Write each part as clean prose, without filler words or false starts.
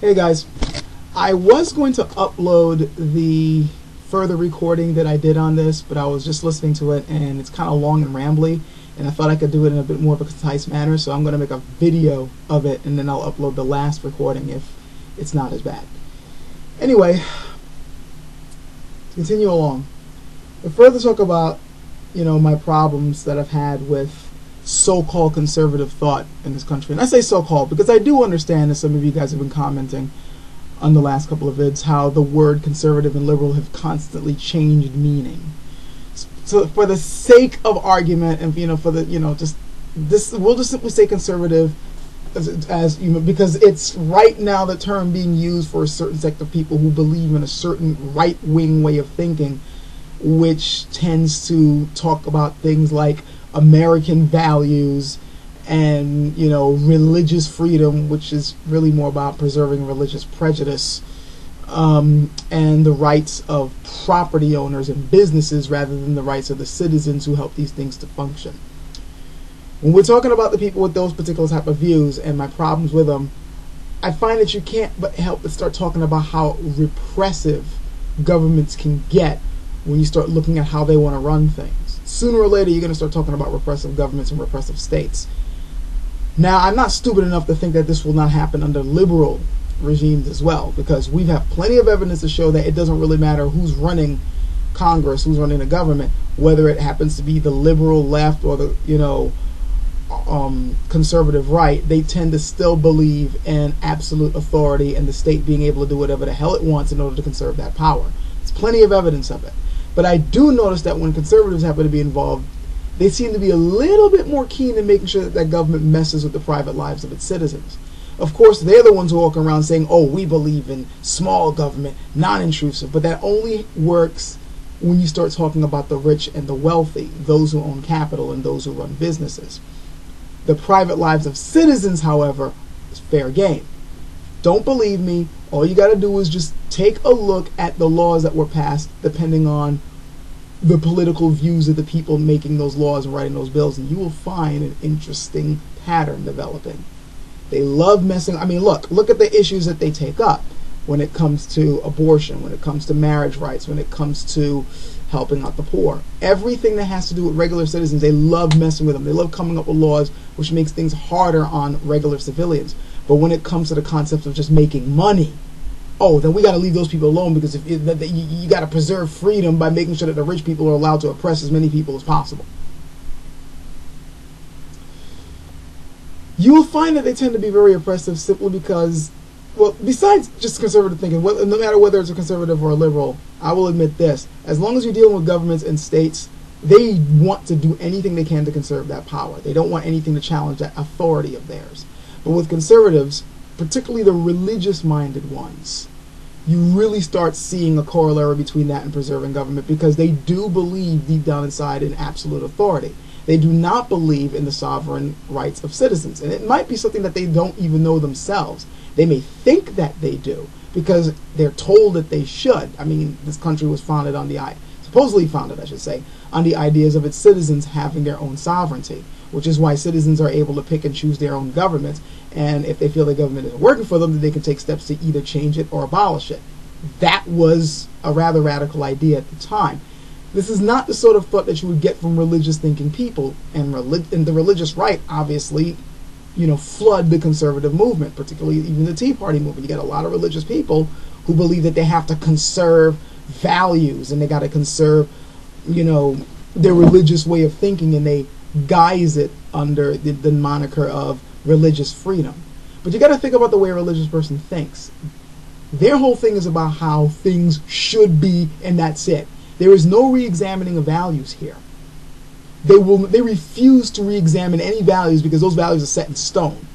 Hey guys, I was going to upload the further recording that I did on this, but I was just listening to it and it's kind of long and rambly, and I thought I could do it in a bit more of a concise manner, so I'm going to make a video of it and then I'll upload the last recording if it's not as bad. Anyway, to continue along, to further talk about, my problems that I've had with so-called conservative thought in this country. And I say so-called because I do understand that some of you guys have been commenting on the last couple of vids how the word conservative and liberal have constantly changed meaning. So for the sake of argument and for the just this, we'll just simply say conservative as because it's right now the term being used for a certain sect of people who believe in a certain right-wing way of thinking, which tends to talk about things like American values and religious freedom, which is really more about preserving religious prejudice, and the rights of property owners and businesses rather than the rights of the citizens who help these things to function. When we're talking about the people with those particular type of views and my problems with them, I find that you can't but help but start talking about how repressive governments can get when you start looking at how they want to run things. Sooner or later, you're going to start talking about repressive governments and repressive states. Now, I'm not stupid enough to think that this will not happen under liberal regimes as well, because we have plenty of evidence to show that it doesn't really matter who's running Congress, who's running the government, whether it happens to be the liberal left or the conservative right. They tend to still believe in absolute authority and the state being able to do whatever the hell it wants in order to conserve that power. There's plenty of evidence of it. But I do notice that when conservatives happen to be involved, they seem to be a little bit more keen in making sure that that government messes with the private lives of its citizens. Of course, they're the ones who walk around saying, oh, we believe in small government, non-intrusive. But that only works when you start talking about the rich and the wealthy, those who own capital and those who run businesses. The private lives of citizens, however, is fair game. Don't believe me. All you got to do is just take a look at the laws that were passed depending on the political views of the people making those laws and writing those bills, and you will find an interesting pattern developing. They love messing. I mean, look at the issues that they take up when it comes to abortion, when it comes to marriage rights, when it comes to helping out the poor. Everything that has to do with regular citizens, they love messing with them. They love coming up with laws which makes things harder on regular civilians. But when it comes to the concept of just making money, oh, then we got to leave those people alone, because you got to preserve freedom by making sure that the rich people are allowed to oppress as many people as possible. You will find that they tend to be very oppressive simply because, well, besides just conservative thinking, no matter whether it's a conservative or a liberal, I will admit this: as long as you're dealing with governments and states, they want to do anything they can to conserve that power. They don't want anything to challenge that authority of theirs. But with conservatives, particularly the religious-minded ones, you really start seeing a corollary between that and preserving government, because they do believe deep down inside in absolute authority. They do not believe in the sovereign rights of citizens. And it might be something that they don't even know themselves. They may think that they do because they're told that they should. I mean, this country was founded on supposedly founded, I should say, on the ideas of its citizens having their own sovereignty, which is why citizens are able to pick and choose their own governments. And if they feel the government isn't working for them, then they can take steps to either change it or abolish it. That was a rather radical idea at the time. This is not the sort of thought that you would get from religious thinking people, and the religious right obviously, flood the conservative movement, particularly even the Tea Party movement. You got a lot of religious people who believe that they have to conserve values and they got to conserve, their religious way of thinking, and they guise it under the moniker of religious freedom. But you got to think about the way a religious person thinks. Their whole thing is about how things should be, and that's it. There is no re-examining of values here. They refuse to re-examine any values because those values are set in stone,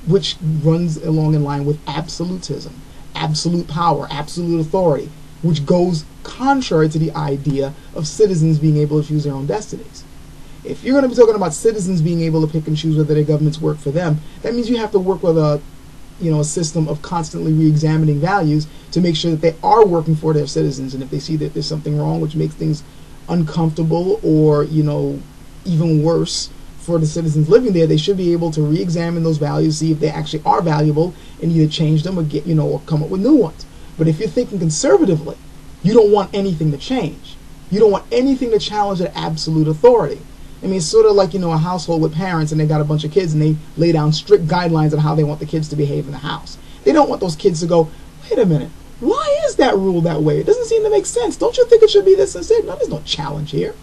which runs along in line with absolutism, absolute power, absolute authority, which goes contrary to the idea of citizens being able to choose their own destinies. If you're going to be talking about citizens being able to pick and choose whether their governments work for them, that means you have to work with a system of constantly re-examining values to make sure that they are working for their citizens. And if they see that there's something wrong which makes things uncomfortable or, even worse for the citizens living there, they should be able to re-examine those values, see if they actually are valuable, and either change them or get, or come up with new ones. But if you're thinking conservatively, you don't want anything to change. You don't want anything to challenge that absolute authority. I mean, it's sort of like, a household with parents and they got a bunch of kids and they lay down strict guidelines on how they want the kids to behave in the house. They don't want those kids to go, wait a minute, why is that rule that way? It doesn't seem to make sense. Don't you think it should be this instead? No, there's no challenge here.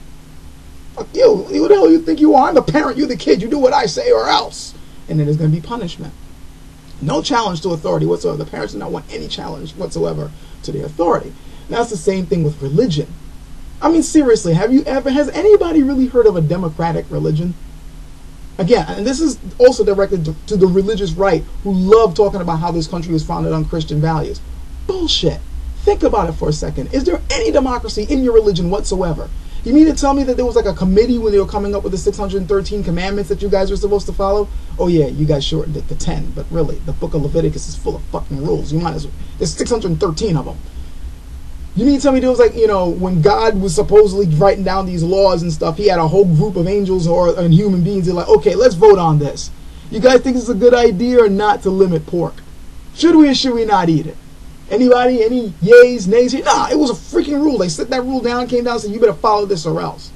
Fuck you. Who the hell you think you are? I'm the parent, you're the kid. You do what I say or else. And then there's going to be punishment. No challenge to authority whatsoever. The parents do not want any challenge whatsoever to their authority. Now, it's the same thing with religion. I mean, seriously, has anybody really heard of a democratic religion? Again, and this is also directed to the religious right who love talking about how this country was founded on Christian values. Bullshit. Think about it for a second. Is there any democracy in your religion whatsoever? You mean to tell me that there was like a committee when they were coming up with the 613 commandments that you guys were supposed to follow? Oh yeah, you guys shortened it to 10, but really, the book of Leviticus is full of fucking rules. You might as well. There's 613 of them. You mean to tell me there was like, when God was supposedly writing down these laws and stuff, he had a whole group of angels and human beings. They're like, okay, let's vote on this. You guys think it's a good idea or not to limit pork? Should we or should we not eat it? Anybody? Any yays, nays here? Nah, it was a freaking rule. They set that rule down, came down and said, you better follow this or else.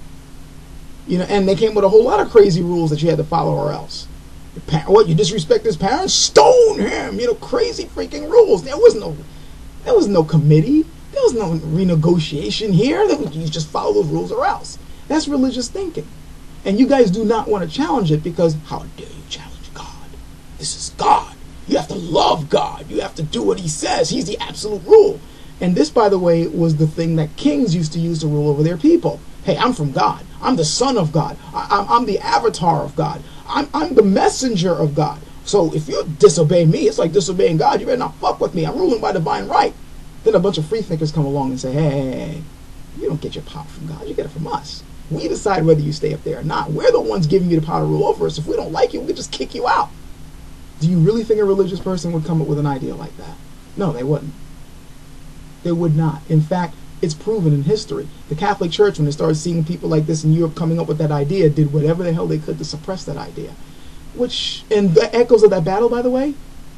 And they came with a whole lot of crazy rules that you had to follow or else. What, you disrespect his parents? Stone him! Crazy freaking rules. There was no committee. There was no renegotiation here. You just follow those rules or else. That's religious thinking. And you guys do not want to challenge it because how dare you challenge God? This is God. You have to love God. You have to do what he says. He's the absolute rule. And this, by the way, was the thing that kings used to use to rule over their people. Hey, I'm from God. I'm the son of God. I'm the avatar of God. I'm the messenger of God. So if you disobey me, it's like disobeying God. You better not fuck with me. I'm ruling by divine right. Then a bunch of free thinkers come along and say, hey, you don't get your power from God. You get it from us. We decide whether you stay up there or not. We're the ones giving you the power to rule over us. If we don't like you, we can just kick you out. Do you really think a religious person would come up with an idea like that? No, they wouldn't. They would not. In fact, it's proven in history. The Catholic Church, when they started seeing people like this in Europe coming up with that idea, did whatever the hell they could to suppress that idea. And the echoes of that battle, by the way,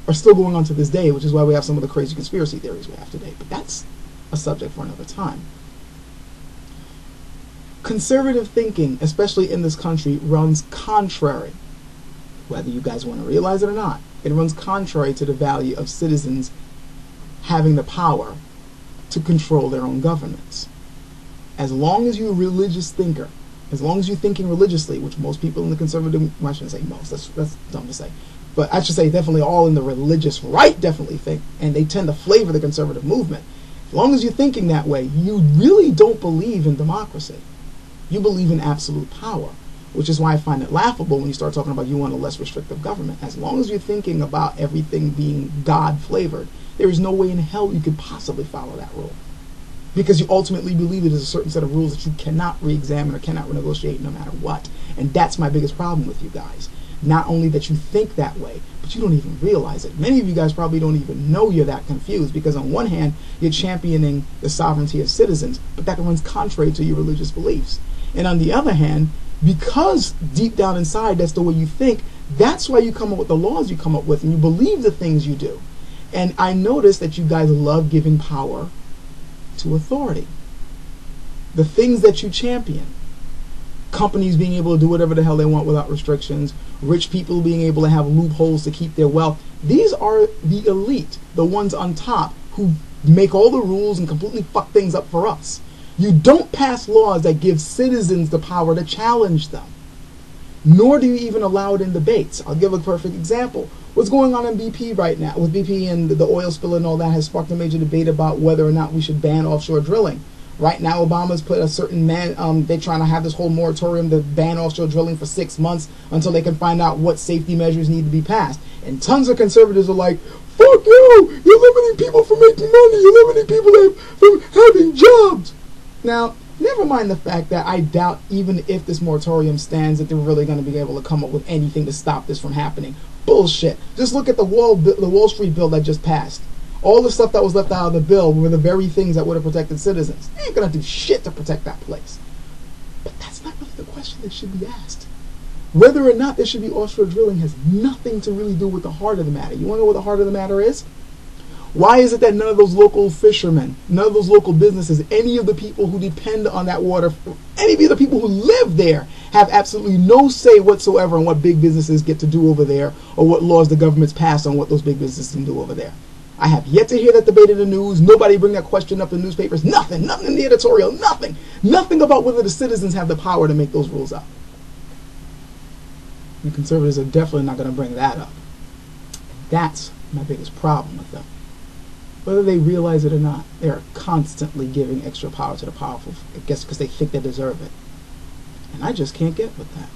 are still going on to this day, which is why we have some of the crazy conspiracy theories we have today. But that's a subject for another time. Conservative thinking, especially in this country, runs contrary, whether you guys want to realize it or not. It runs contrary to the value of citizens having the power to control their own governments. As long as you're a religious thinker, as long as you're thinking religiously, which most people in the conservative, well, I shouldn't say most, that's dumb to say, but I should say definitely all in the religious right definitely think, and they tend to flavor the conservative movement. As long as you're thinking that way, you really don't believe in democracy. You believe in absolute power, which is why I find it laughable when you start talking about you want a less restrictive government. As long as you're thinking about everything being God-flavored, there is no way in hell you could possibly follow that rule. Because you ultimately believe it is a certain set of rules that you cannot re-examine or cannot renegotiate no matter what. And that's my biggest problem with you guys. Not only that you think that way, but you don't even realize it. Many of you guys probably don't even know you're that confused, because on one hand, you're championing the sovereignty of citizens, but that runs contrary to your religious beliefs. And on the other hand, because deep down inside that's the way you think, that's why you come up with the laws you come up with and you believe the things you do. And I notice that you guys love giving power to authority. The things that you champion, companies being able to do whatever the hell they want without restrictions, rich people being able to have loopholes to keep their wealth, these are the elite, the ones on top who make all the rules and completely fuck things up for us. You don't pass laws that give citizens the power to challenge them. Nor do you even allow it in debates. I'll give a perfect example. What's going on in BP right now, with BP and the oil spill and all that, has sparked a major debate about whether or not we should ban offshore drilling. Right now, Obama's put a certain they're trying to have this whole moratorium to ban offshore drilling for 6 months until they can find out what safety measures need to be passed. And tons of conservatives are like, fuck you, you're limiting people from making money, you're limiting people from having jobs. Now, never mind the fact that I doubt, even if this moratorium stands, that they're really going to be able to come up with anything to stop this from happening. Bullshit. Just look at the Wall Street bill that just passed. All the stuff that was left out of the bill were the very things that would have protected citizens. They ain't going to do shit to protect that place. But that's not really the question that should be asked. Whether or not there should be offshore drilling has nothing to really do with the heart of the matter. You want to know what the heart of the matter is? Why is it that none of those local fishermen, none of those local businesses, any of the people who depend on that water, any of the people who live there have absolutely no say whatsoever on what big businesses get to do over there or what laws the government's pass on what those big businesses can do over there? I have yet to hear that debate in the news. Nobody bring that question up in newspapers. Nothing in the editorial, nothing about whether the citizens have the power to make those rules up. The conservatives are definitely not going to bring that up. That's my biggest problem with them. Whether they realize it or not, they are constantly giving extra power to the powerful, I guess because they think they deserve it. And I just can't get with that.